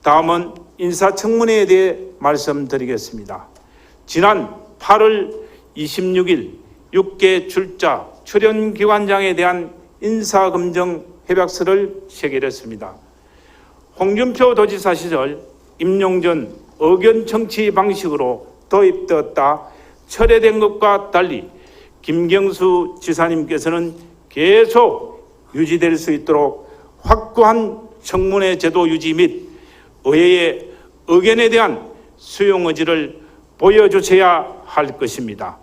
다음은 인사청문회에 대해 말씀드리겠습니다. 지난 8월 26일 6개 출자 출연기관장에 대한 인사검증 협약서를 체결했습니다. 홍준표 도지사 시절 임용전 의견 청취 방식으로 도입되었다 철회된 것과 달리 김경수 지사님께서는 계속 유지될 수 있도록 확고한 청문회 제도 유지 및 의회의 의견에 대한 수용 의지를 보여주셔야 할 것입니다.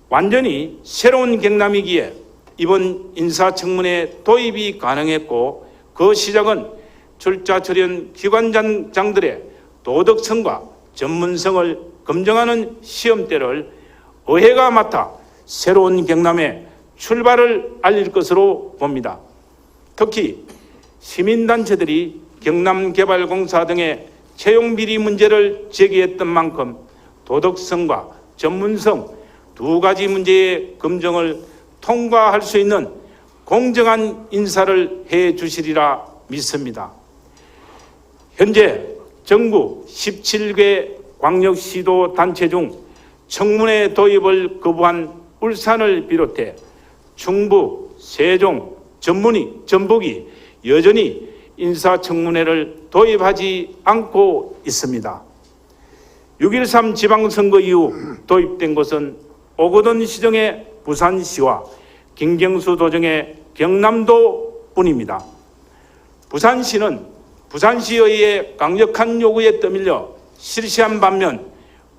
완전히 새로운 경남이기에 이번 인사청문회 도입이 가능했고 그 시작은 출자 출연 기관장들의 도덕성과 전문성을 검증하는 시험대를 의회가 맡아 새로운 경남의 출발을 알릴 것으로 봅니다. 특히 시민단체들이 경남개발공사 등의 채용비리 문제를 제기했던 만큼 도덕성과 전문성 두 가지 문제의 검증을 통과할 수 있는 공정한 인사를 해 주시리라 믿습니다. 현재 전국 17개 광역시도 단체 중 청문회 도입을 거부한 울산을 비롯해 충북, 세종, 전북이 여전히 인사청문회를 도입하지 않고 있습니다. 6.13 지방선거 이후 도입된 것은 오거돈 시정의 부산시와 김경수 도정의 경남도뿐입니다. 부산시는 부산시의회의 강력한 요구에 떠밀려 실시한 반면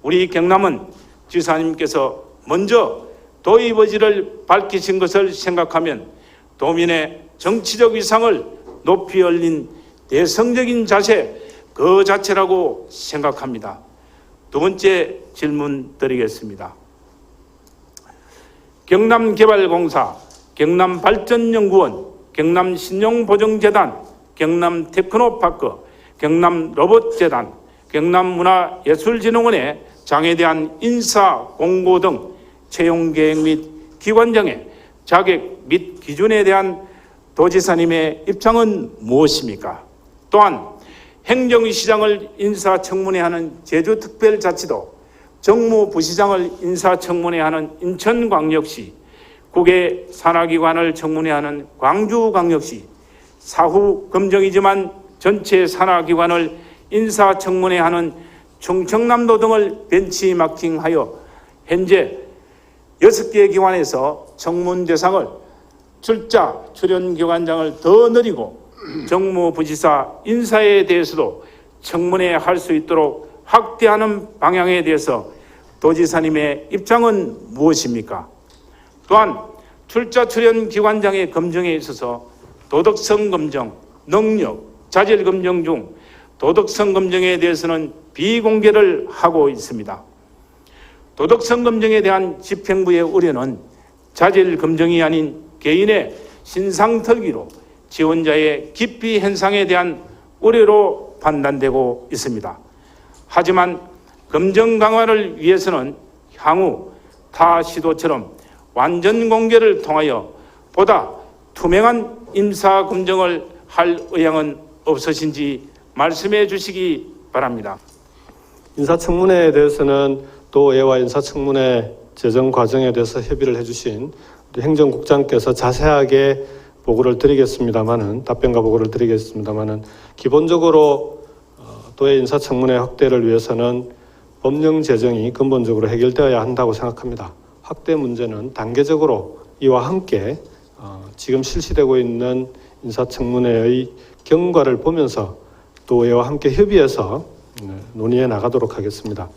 우리 경남은 지사님께서 먼저 도입 의지를 밝히신 것을 생각하면 도민의 정치적 위상을 높이 올린 대성적인 자세 그 자체라고 생각합니다. 두 번째 질문 드리겠습니다. 경남개발공사, 경남발전연구원, 경남신용보증재단, 경남테크노파크, 경남로봇재단, 경남문화예술진흥원의 장에 대한 인사 공고 등 채용계획 및 기관장의 자격 및 기준에 대한 도지사님의 입장은 무엇입니까? 또한 행정시장을 인사청문회하는 제주특별자치도, 정무부시장을 인사청문회하는 인천광역시, 국외 산하기관을 청문회하는 광주광역시, 사후 검증이지만 전체 산하기관을 인사청문회하는 충청남도 등을 벤치마킹하여 현재 6개 기관에서 청문 대상을 출자 출연기관장을 더 늘리고 정무부지사 인사에 대해서도 청문회할 수 있도록 확대하는 방향에 대해서 도지사님의 입장은 무엇입니까? 또한 출자 출연기관장의 검증에 있어서 도덕성 검증, 능력, 자질 검증 중 도덕성 검증에 대해서는 비공개를 하고 있습니다. 도덕성 검증에 대한 집행부의 우려는 자질 검증이 아닌 개인의 신상털기로 지원자의 기피 현상에 대한 우려로 판단되고 있습니다. 하지만 검증 강화를 위해서는 향후 타 시도처럼 완전 공개를 통하여 보다 투명한 인사 검증을 할 의향은 없으신지 말씀해 주시기 바랍니다. 인사청문회에 대해서는 도의회와 인사청문회 제정 과정에 대해서 협의를 해주신 우리 행정국장께서 자세하게 보고를 드리겠습니다만은, 답변과 보고를 드리겠습니다만은, 기본적으로 도의 인사청문회 확대를 위해서는 법령 제정이 근본적으로 해결되어야 한다고 생각합니다. 확대 문제는 단계적으로 이와 함께 지금 실시되고 있는 인사청문회의 경과를 보면서 도의회와 함께 협의해서 논의해 나가도록 하겠습니다.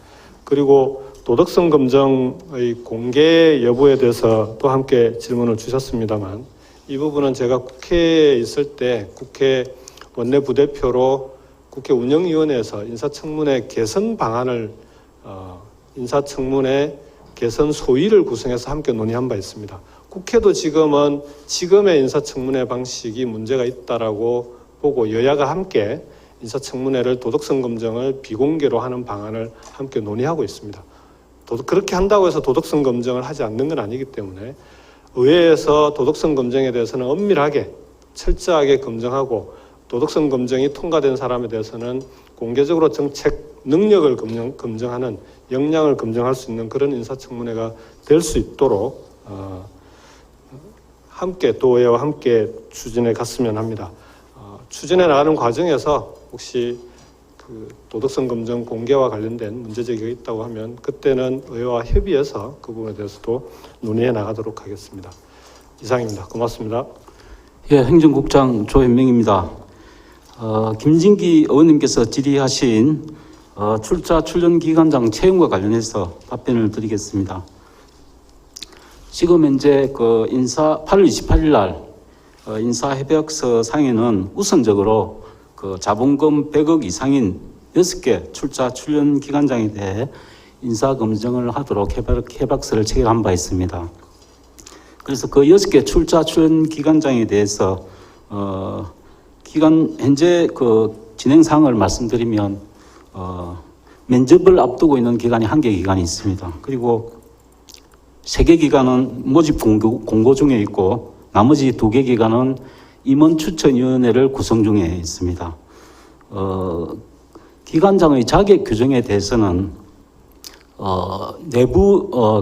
그리고 도덕성 검증의 공개 여부에 대해서 또 함께 질문을 주셨습니다만, 이 부분은 제가 국회에 있을 때 국회 원내 부대표로 국회 운영위원회에서 인사청문회 개선 방안을 인사청문회 개선 소위를 구성해서 함께 논의한 바 있습니다. 국회도 지금은 지금의 인사청문회 방식이 문제가 있다라고 보고 여야가 함께 인사청문회를 도덕성 검증을 비공개로 하는 방안을 함께 논의하고 있습니다. 그렇게 한다고 해서 도덕성 검증을 하지 않는 건 아니기 때문에 의회에서 도덕성 검증에 대해서는 엄밀하게 철저하게 검증하고 도덕성 검증이 통과된 사람에 대해서는 공개적으로 정책 능력을 검증하는 역량을 검증할 수 있는 그런 인사청문회가 될 수 있도록 함께 도의회와 함께 추진해 갔으면 합니다. 추진해 나가는 과정에서 혹시 그 도덕성 검증 공개와 관련된 문제제기가 있다고 하면 그때는 의회와 협의해서 그 부분에 대해서도 논의해 나가도록 하겠습니다. 이상입니다. 고맙습니다. 예, 행정국장 조현명입니다. 김진기 의원님께서 질의하신 출전기관장 채용과 관련해서 답변을 드리겠습니다. 지금 현재 8월 28일 날 인사협약서 상에는 우선적으로 자본금 100억 이상인 6개 출전기관장에 대해 인사검증을 하도록 협약서를 체결한 바 있습니다. 그래서 그 6개 출전기관장에 대해서 현재 진행 사항을 말씀드리면 면접을 앞두고 있는 기간이 1개 기간이 있습니다. 그리고 3개 기간은 모집 공고 중에 있고 나머지 2개 기간은 임원추천위원회를 구성 중에 있습니다. 기관장의 자격 규정에 대해서는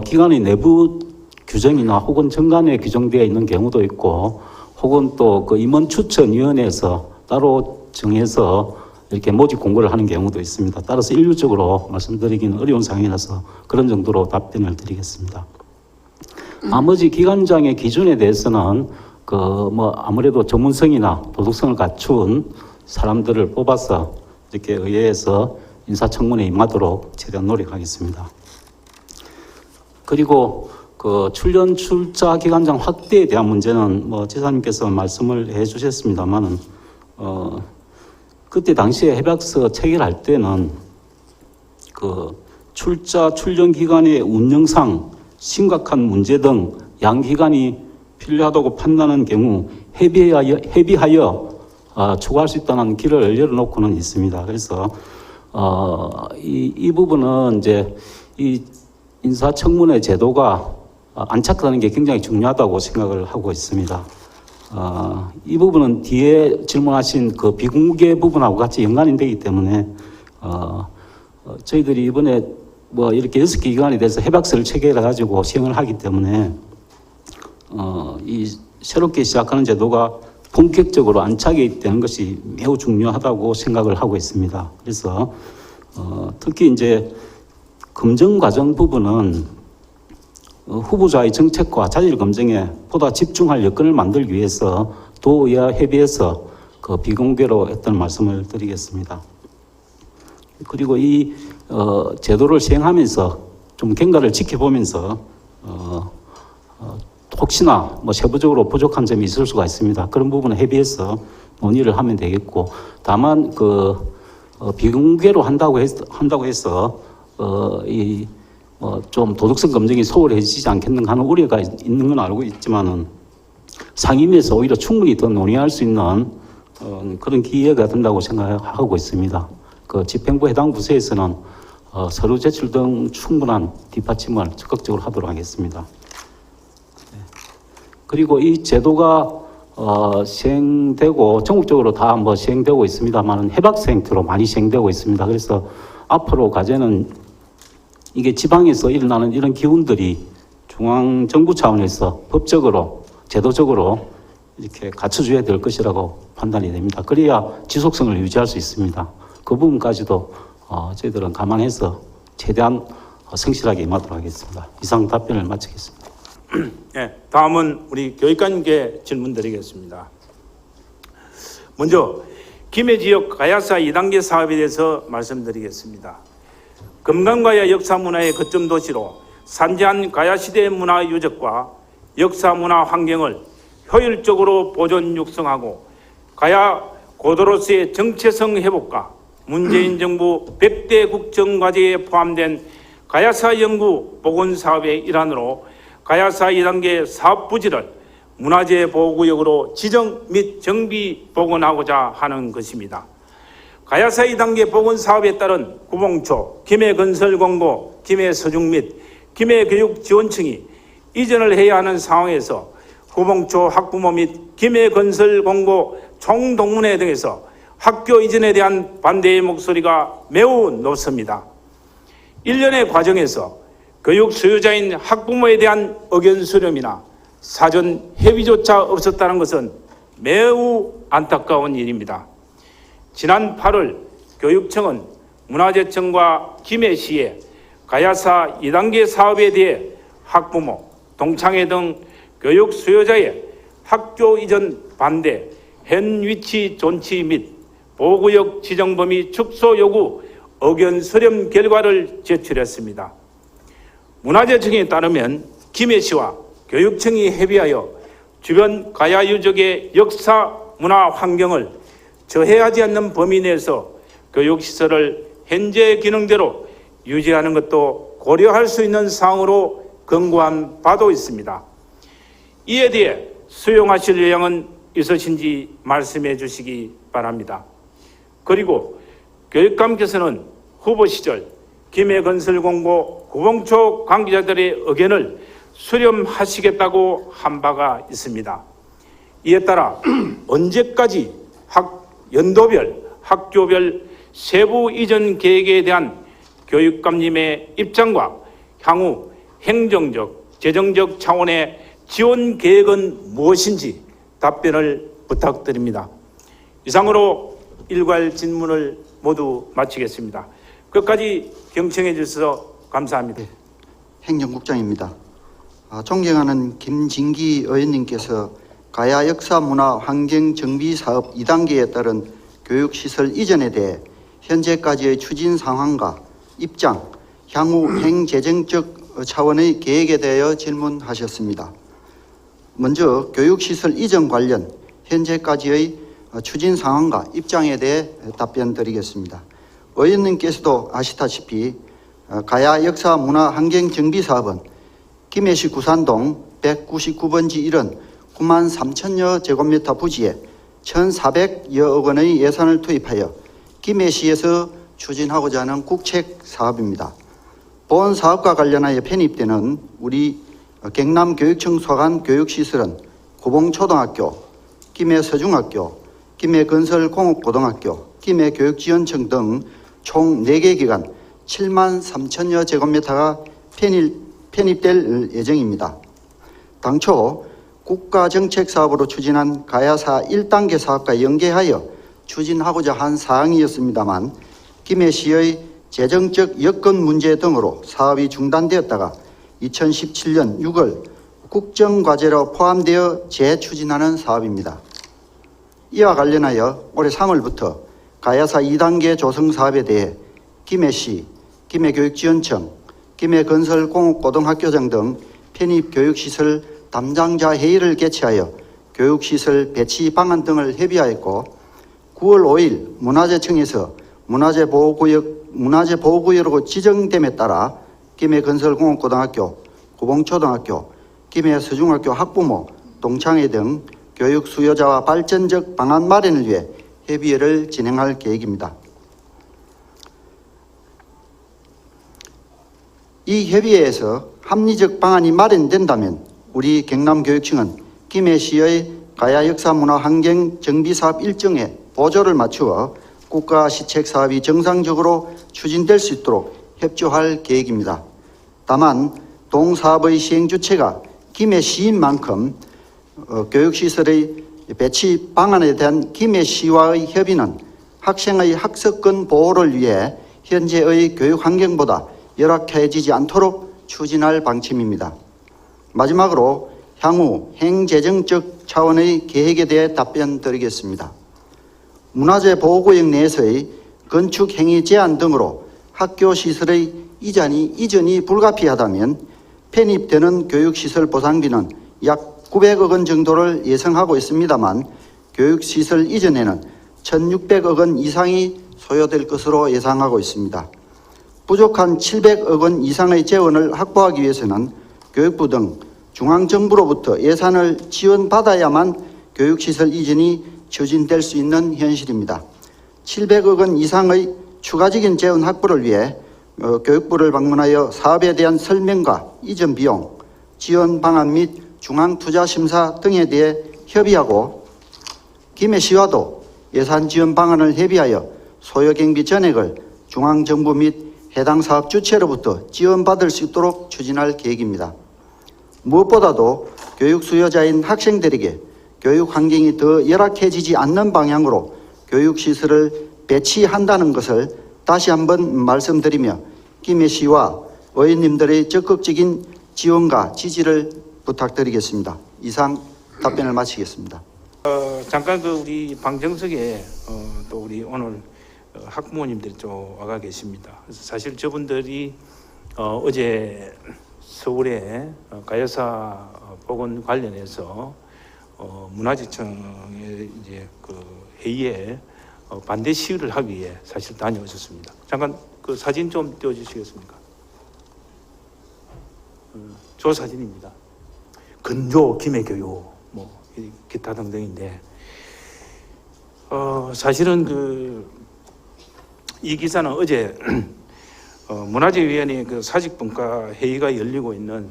기관의 내부 규정이나 혹은 정관에 규정되어 있는 경우도 있고 혹은 또 임원추천위원회에서 따로 정해서 이렇게 모집 공고를 하는 경우도 있습니다. 따라서 일률적으로 말씀드리기는 어려운 상황이라서 그런 정도로 답변을 드리겠습니다. 나머지 기관장의 기준에 대해서는 아무래도 전문성이나 도덕성을 갖춘 사람들을 뽑아서 이렇게 의회에서 인사청문회에 임하도록 최대한 노력하겠습니다. 그리고 출자 기관장 확대에 대한 문제는 지사님께서 말씀을 해주셨습니다만은 그때 당시에 협약서 체결할 때는 출전 기관의 운영상 심각한 문제 등 양기관이 필요하다고 판단하는 경우 협의하여 추구할 수 있다는 길을 열어놓고는 있습니다. 그래서 이 부분은 이제 이 인사청문회 제도가 안착하는 게 굉장히 중요하다고 생각을 하고 있습니다. 이 부분은 뒤에 질문하신 비공개 부분하고 같이 연관이 되기 때문에 저희들이 이번에 이렇게 6개 기관에 대해서 협약서를 체결해가지고 시행을 하기 때문에 이 새롭게 시작하는 제도가 본격적으로 안착이 되는 것이 매우 중요하다고 생각을 하고 있습니다. 그래서 특히 이제 검증 과정 부분은 후보자의 정책과 자질 검증에 보다 집중할 여건을 만들기 위해서 도의회와 협의해서 비공개로 했던 말씀을 드리겠습니다. 그리고 이 제도를 시행하면서 좀 경과를 지켜보면서 혹시나 세부적으로 부족한 점이 있을 수가 있습니다. 그런 부분은 협의해서 논의를 하면 되겠고, 다만 비공개로 한다고 해서 좀 도덕성 검증이 소홀해지지 않겠는가 하는 우려가 있는 건 알고 있지만은 상임위에서 오히려 충분히 더 논의할 수 있는 그런 기회가 된다고 생각하고 있습니다. 집행부 해당 부서에서는 서류 제출 등 충분한 뒷받침을 적극적으로 하도록 하겠습니다. 그리고 이 제도가 시행되고 전국적으로 다 시행되고 있습니다만 협약서 형태로 많이 시행되고 있습니다. 그래서 앞으로 과제는 이게 지방에서 일어나는 이런 기운들이 중앙정부 차원에서 법적으로 제도적으로 이렇게 갖춰줘야 될 것이라고 판단이 됩니다. 그래야 지속성을 유지할 수 있습니다. 그 부분까지도 저희들은 감안해서 최대한 성실하게 임하도록 하겠습니다. 이상 답변을 마치겠습니다. 네, 다음은 우리 교육관님께 질문 드리겠습니다. 먼저 김해 지역 가야사 2단계 사업에 대해서 말씀드리겠습니다. 금강가야 역사문화의 거점 도시로 산재한 가야시대 문화 유적과 역사문화 환경을 효율적으로 보존 육성하고 가야 고도로서의 정체성 회복과 문재인 정부 100대 국정과제에 포함된 가야사 연구 복원 사업의 일환으로 가야사 2단계 사업 부지를 문화재 보호구역으로 지정 및 정비 복원하고자 하는 것입니다. 가야사 2단계 복원 사업에 따른 구봉초, 김해건설공고, 김해서중 및 김해교육지원청이 이전을 해야 하는 상황에서 구봉초 학부모 및 김해건설공고 총동문회 등에서 학교 이전에 대한 반대의 목소리가 매우 높습니다. 일련의 과정에서 교육 수요자인 학부모에 대한 의견 수렴이나 사전 협의조차 없었다는 것은 매우 안타까운 일입니다. 지난 8월 교육청은 문화재청과 김해시에 가야사 2단계 사업에 대해 학부모, 동창회 등 교육 수요자의 학교 이전 반대, 현 위치 존치 및 보호구역 지정 범위 축소 요구 의견 수렴 결과를 제출했습니다. 문화재청에 따르면 김해시와 교육청이 협의하여 주변 가야 유적의 역사 문화 환경을 저해하지 않는 범위 내에서 교육시설을 현재 기능대로 유지하는 것도 고려할 수 있는 사항으로 권고한 바도 있습니다. 이에 대해 수용하실 의향은 있으신지 말씀해 주시기 바랍니다. 그리고 교육감께서는 후보 시절 김해건설공고 구봉초 관계자들의 의견을 수렴하시겠다고 한 바가 있습니다. 이에 따라 언제까지 연도별, 학교별 세부 이전 계획에 대한 교육감님의 입장과 향후 행정적, 재정적 차원의 지원 계획은 무엇인지 답변을 부탁드립니다. 이상으로 일괄 질문을 모두 마치겠습니다. 끝까지 경청해 주셔서 감사합니다. 행정국장입니다. 존경하는 김진기 의원님께서 가야 역사문화 환경정비사업 2단계에 따른 교육시설 이전에 대해 현재까지의 추진 상황과 입장, 향후 행재정적 차원의 계획에 대하여 질문하셨습니다. 먼저 교육시설 이전 관련 현재까지의 추진 상황과 입장에 대해 답변드리겠습니다. 의원님께서도 아시다시피 가야 역사문화 환경정비사업은 김해시 구산동 199번지 1은 9만 3천여 제곱미터 부지에 1,400여억 원의 예산을 투입하여 김해시에서 추진하고자 하는 국책 사업입니다. 본 사업과 관련하여 편입되는 우리 경남교육청 소관 교육시설은 구봉초등학교, 김해서중학교, 김해건설공업고등학교, 김해교육지원청 등 총 4개 기관 7만 3천여 제곱미터가 편입될 예정입니다. 당초 국가정책사업으로 추진한 가야사 1단계 사업과 연계하여 추진하고자 한 사항이었습니다만 김해시의 재정적 여건 문제 등으로 사업이 중단되었다가 2017년 6월 국정과제로 포함되어 재추진하는 사업입니다. 이와 관련하여 올해 3월부터 가야사 2단계 조성 사업에 대해 김해시, 김해교육지원청, 김해건설공업고등학교장 등 편입교육시설 담당자 회의를 개최하여 교육시설 배치 방안 등을 협의하였고 9월 5일 문화재청에서 문화재보호구역으로 지정됨에 따라 김해건설공업고등학교, 구봉초등학교, 김해서중학교 학부모, 동창회 등 교육 수요자와 발전적 방안 마련을 위해 협의회를 진행할 계획입니다. 이 협의회에서 합리적 방안이 마련된다면 우리 경남교육청은 김해시의 가야역사문화환경정비사업 일정에 보조를 맞추어 국가시책사업이 정상적으로 추진될 수 있도록 협조할 계획입니다. 다만 동사업의 시행주체가 김해시인 만큼 교육시설의 배치 방안에 대한 김해시와의 협의는 학생의 학습권 보호를 위해 현재의 교육 환경보다 열악해지지 않도록 추진할 방침입니다. 마지막으로 향후 행재정적 차원의 계획에 대해 답변드리겠습니다. 문화재 보호구역 내에서의 건축 행위 제한 등으로 학교 시설의 이전이 불가피하다면 편입되는 교육시설 보상비는 약 900억 원 정도를 예상하고 있습니다만 교육시설 이전에는 1,600억 원 이상이 소요될 것으로 예상하고 있습니다. 부족한 700억 원 이상의 재원을 확보하기 위해서는 교육부 등 중앙정부로부터 예산을 지원받아야만 교육시설 이전이 추진될 수 있는 현실입니다. 700억 원 이상의 추가적인 재원 확보를 위해 교육부를 방문하여 사업에 대한 설명과 이전 비용, 지원 방안 및 중앙투자심사 등에 대해 협의하고 김해시와도 예산 지원 방안을 협의하여 소요 경비 전액을 중앙정부 및 해당 사업 주체로부터 지원받을 수 있도록 추진할 계획입니다. 무엇보다도 교육 수요자인 학생들에게 교육 환경이 더 열악해지지 않는 방향으로 교육시설을 배치한다는 것을 다시 한번 말씀드리며 김해 시와 의원님들의 적극적인 지원과 지지를 부탁드리겠습니다. 이상 답변을 마치겠습니다. 잠깐 우리 방정석에 또 우리 오늘 학부모님들이 좀 와가 계십니다. 그래서 사실 저분들이 어제 서울에 가야사 복원 관련해서 문화재청의 이제 그 회의에 반대 시위를 하기 위해 사실 다녀오셨습니다. 잠깐 그 사진 좀 띄워주시겠습니까? 저 사진입니다. 근조 김해 교육 뭐 기타 등등인데 사실은 이 기사는 어제 문화재위원회 그 사직분과 회의가 열리고 있는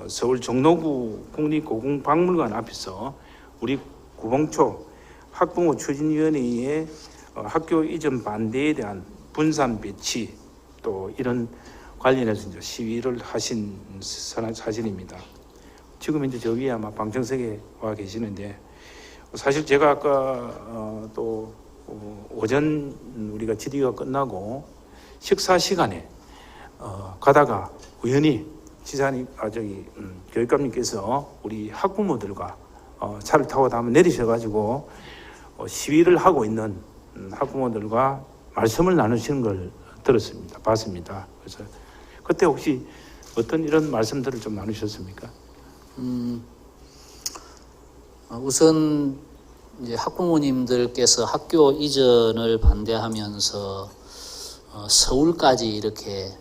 서울 종로구 국립고궁박물관 앞에서 우리 구봉초 학부모 추진위원회의 학교 이전 반대에 대한 분산 배치 또 이런 관련해서 이제 시위를 하신 사진입니다. 지금 이제 저기 아마 방청석에 와 계시는데 사실 제가 아까 또 오전 우리가 질의가 끝나고 식사 시간에 가다가 우연히 지사님 교육감님께서 우리 학부모들과 차를 타고 다음에 내리셔가지고 시위를 하고 있는 학부모들과 말씀을 나누시는 걸 들었습니다. 봤습니다. 그래서 그때 혹시 어떤 이런 말씀들을 좀 나누셨습니까? 우선 이제 학부모님들께서 학교 이전을 반대하면서 서울까지 이렇게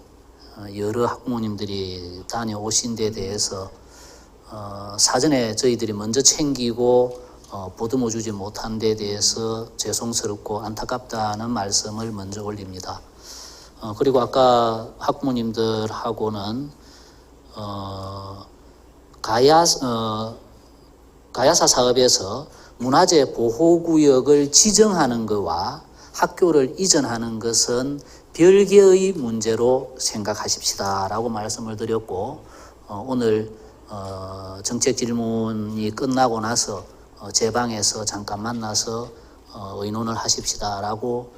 여러 학부모님들이 다녀오신 데 대해서 사전에 저희들이 먼저 챙기고 보듬어 주지 못한 데 대해서 죄송스럽고 안타깝다는 말씀을 먼저 올립니다. 그리고 아까 학부모님들하고는 가야사 사업에서 문화재 보호구역을 지정하는 것과 학교를 이전하는 것은 별개의 문제로 생각하십시다라고 말씀을 드렸고 오늘 정책 질문이 끝나고 나서 제 방에서 잠깐 만나서 의논을 하십시다라고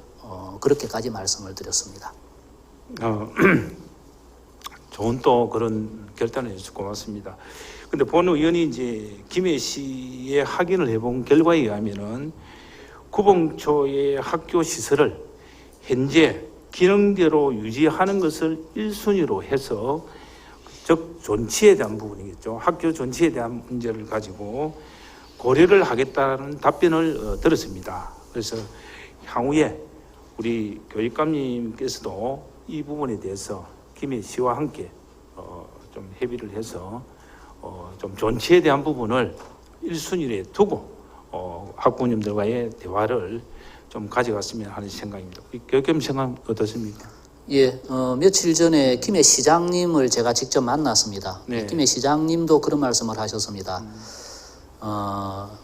그렇게까지 말씀을 드렸습니다. 좋은 또 그런 결단을 해주셔서 고맙습니다. 근데 본 의원이 이제 김해시에 확인을 해본 결과에 의하면은 구봉초의 학교 시설을 현재 기능대로 유지하는 것을 1순위로 해서 즉 존치에 대한 부분이겠죠. 학교 존치에 대한 문제를 가지고 고려를 하겠다는 답변을 들었습니다. 그래서 향후에 우리 교육감님께서도 이 부분에 대해서 김해시와 함께 좀 협의를 해서 좀 존치에 대한 부분을 1순위에 두고 학부모님들과의 대화를 좀 가져갔으면 하는 생각입니다. 교육감 생각 어떻습니까? 예, 며칠 전에 김해 시장님을 제가 직접 만났습니다. 네. 김해 시장님도 그런 말씀을 하셨습니다.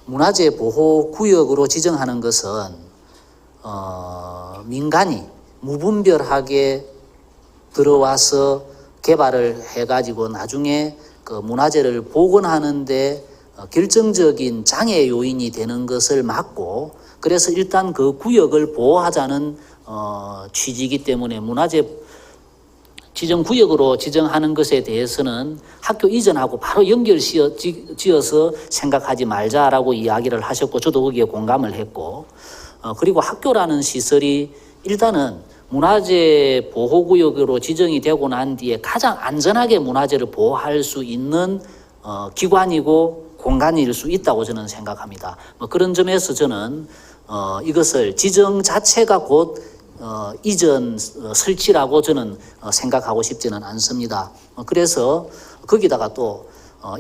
문화재 보호 구역으로 지정하는 것은 민간이 무분별하게 들어와서 개발을 해가지고 나중에 그 문화재를 복원하는데 결정적인 장애 요인이 되는 것을 막고 그래서 일단 그 구역을 보호하자는 취지이기 때문에 문화재 지정 구역으로 지정하는 것에 대해서는 학교 이전하고 바로 연결 지어서 생각하지 말자라고 이야기를 하셨고 저도 거기에 공감을 했고 그리고 학교라는 시설이 일단은 문화재 보호구역으로 지정이 되고 난 뒤에 가장 안전하게 문화재를 보호할 수 있는 기관이고 공간일 수 있다고 저는 생각합니다. 그런 점에서 저는 이것을 지정 자체가 곧 이전 설치라고 저는 생각하고 싶지는 않습니다. 그래서 거기다가 또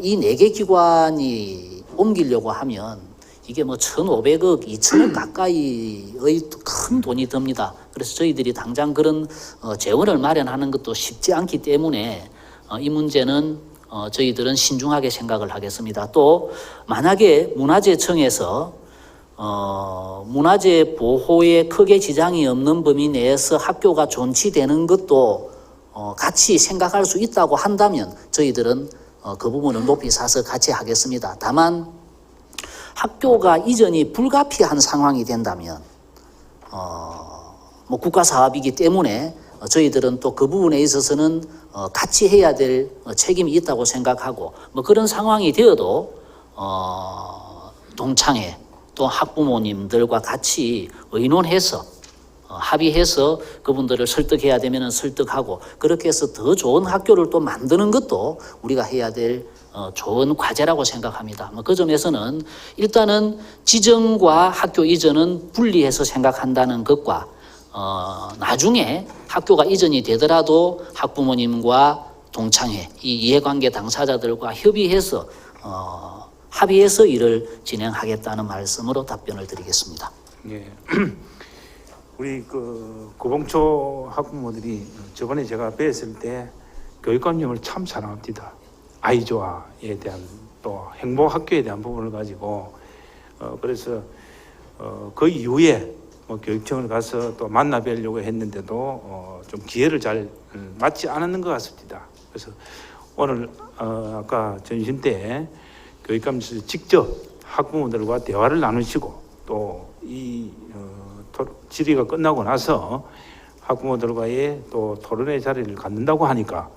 이 4개 기관이 옮기려고 하면 이게 1,500억, 2,000억 가까이의 큰 돈이 듭니다. 그래서 저희들이 당장 그런 재원을 마련하는 것도 쉽지 않기 때문에 이 문제는 저희들은 신중하게 생각을 하겠습니다. 또 만약에 문화재청에서 문화재 보호에 크게 지장이 없는 범위 내에서 학교가 존치되는 것도 같이 생각할 수 있다고 한다면 저희들은 그 부분을 높이 사서 같이 하겠습니다. 다만 학교가 이전이 불가피한 상황이 된다면 뭐 국가 사업이기 때문에 저희들은 또 그 부분에 있어서는 같이 해야 될 책임이 있다고 생각하고 뭐 그런 상황이 되어도 동창회 또 학부모님들과 같이 의논해서 합의해서 그분들을 설득해야 되면 설득하고 그렇게 해서 더 좋은 학교를 또 만드는 것도 우리가 해야 될 좋은 과제라고 생각합니다. 그 점에서는 일단은 지정과 학교 이전은 분리해서 생각한다는 것과 나중에 학교가 이전이 되더라도 학부모님과 동창회, 이 이해관계 당사자들과 협의해서 합의해서 일을 진행하겠다는 말씀으로 답변을 드리겠습니다. 예. 우리 고봉초 학부모들이 저번에 제가 뵀을 때 교육감님을 참 사랑합니다. 아이조화에 대한 또 행복학교에 대한 부분을 가지고 그래서 그 이후에 교육청을 가서 또 만나 뵈려고 했는데도 좀 기회를 잘 맞지 않았는 것 같습니다. 그래서 오늘 아까 전심 때 교육감님께서 직접 학부모들과 대화를 나누시고 또 이 질의가 끝나고 나서 학부모들과의 또 토론의 자리를 갖는다고 하니까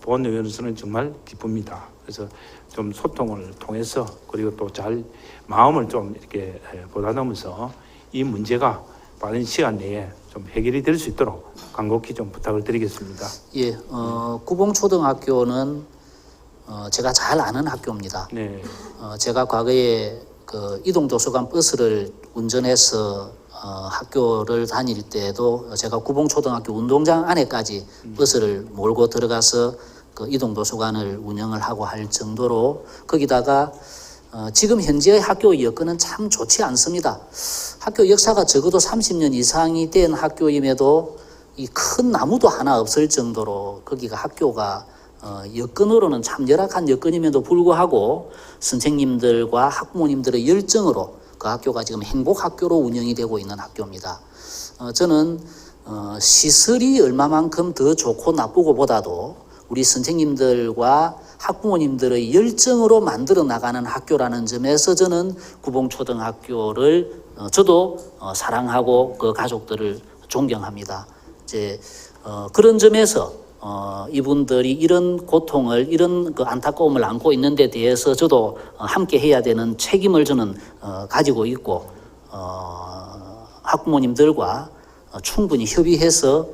보건의원으로서는 정말 기쁩니다. 그래서 좀 소통을 통해서 그리고 또 잘 마음을 좀 이렇게 보다듬으면서 이 문제가 빠른 시간 내에 좀 해결이 될 수 있도록 간곡히 좀 부탁을 드리겠습니다. 예, 구봉초등학교는 제가 잘 아는 학교입니다. 네. 제가 과거에 그 이동도서관 버스를 운전해서 학교를 다닐 때도 제가 구봉초등학교 운동장 안에까지 버스를 몰고 들어가서 그 이동도서관을 운영을 하고 할 정도로 거기다가 지금 현재의 학교 여건은 참 좋지 않습니다. 학교 역사가 적어도 30년 이상이 된 학교임에도 이 큰 나무도 하나 없을 정도로 거기가 학교가 여건으로는 참 열악한 여건임에도 불구하고 선생님들과 학부모님들의 열정으로 그 학교가 지금 행복학교로 운영이 되고 있는 학교입니다. 저는 시설이 얼마만큼 더 좋고 나쁘고 보다도 우리 선생님들과 학부모님들의 열정으로 만들어 나가는 학교라는 점에서 저는 구봉초등학교를 저도 사랑하고 그 가족들을 존경합니다. 이제 그런 점에서 이분들이 이런 고통을 이런 그 안타까움을 안고 있는 데 대해서 저도 함께 해야 되는 책임을 저는 가지고 있고 학부모님들과 충분히 협의해서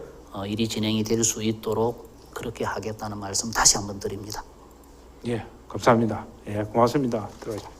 일이 진행이 될 수 있도록 그렇게 하겠다는 말씀 다시 한번 드립니다. 예, 감사합니다. 예, 고맙습니다. 들어가십시오.